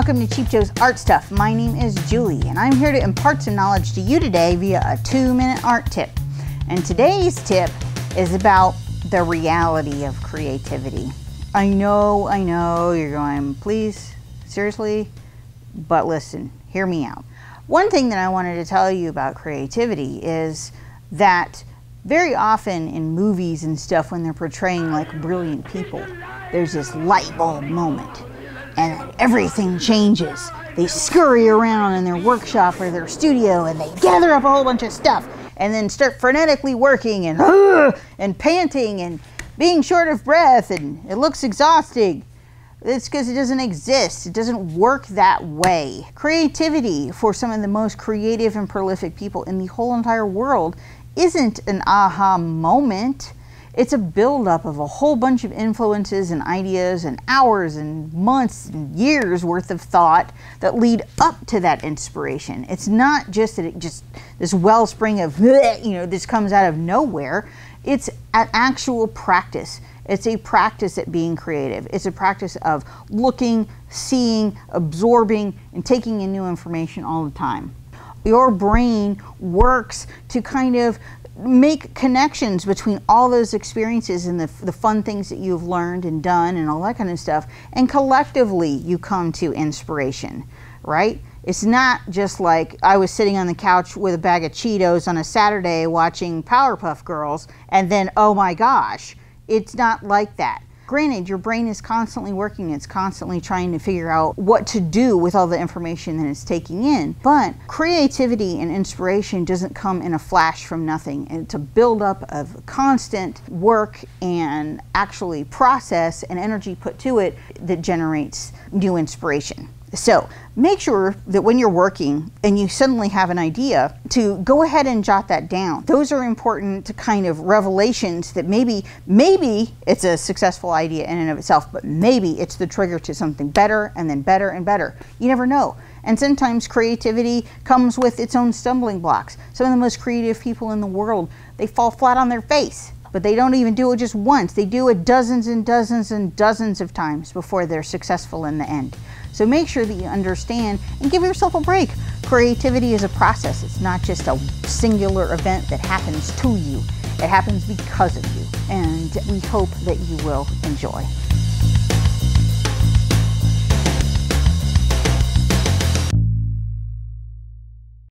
Welcome to Cheap Joe's Art Stuff. My name is Julie, and I'm here to impart some knowledge to you today via a 2-minute art tip. And today's tip is about the reality of creativity. I know, you're going, please, seriously? But listen, hear me out. One thing that I wanted to tell you about creativity is that very often in movies and stuff, when they're portraying like brilliant people, there's this light bulb moment and everything changes. They scurry around in their workshop or their studio and they gather up a whole bunch of stuff and then start frenetically working and panting and being short of breath, and it looks exhausting. It's because it doesn't exist. It doesn't work that way. Creativity for some of the most creative and prolific people in the whole entire world isn't an aha moment. It's a buildup of a whole bunch of influences and ideas and hours and months and years worth of thought that lead up to that inspiration. It's not just that this wellspring of, this comes out of nowhere. It's an actual practice. It's a practice at being creative. It's a practice of looking, seeing, absorbing, and taking in new information all the time. Your brain works to kind of make connections between all those experiences and the fun things that you've learned and done and all that kind of stuff, and collectively you come to inspiration, right? It's not just like I was sitting on the couch with a bag of Cheetos on a Saturday watching Powerpuff Girls and then, oh my gosh, it's not like that. Granted, your brain is constantly working. It's constantly trying to figure out what to do with all the information that it's taking in. But creativity and inspiration doesn't come in a flash from nothing. It's a buildup of constant work and actually process and energy put to it that generates new inspiration. So make sure that when you're working and you suddenly have an idea, to go ahead and jot that down. Those are important to kind of revelations that maybe it's a successful idea in and of itself, but maybe it's the trigger to something better and then better and better. You never know. And sometimes creativity comes with its own stumbling blocks. Some of the most creative people in the world, they fall flat on their face. But they don't even do it just once. They do it dozens and dozens and dozens of times before they're successful in the end. So make sure that you understand and give yourself a break. Creativity is a process. It's not just a singular event that happens to you. It happens because of you. And we hope that you will enjoy.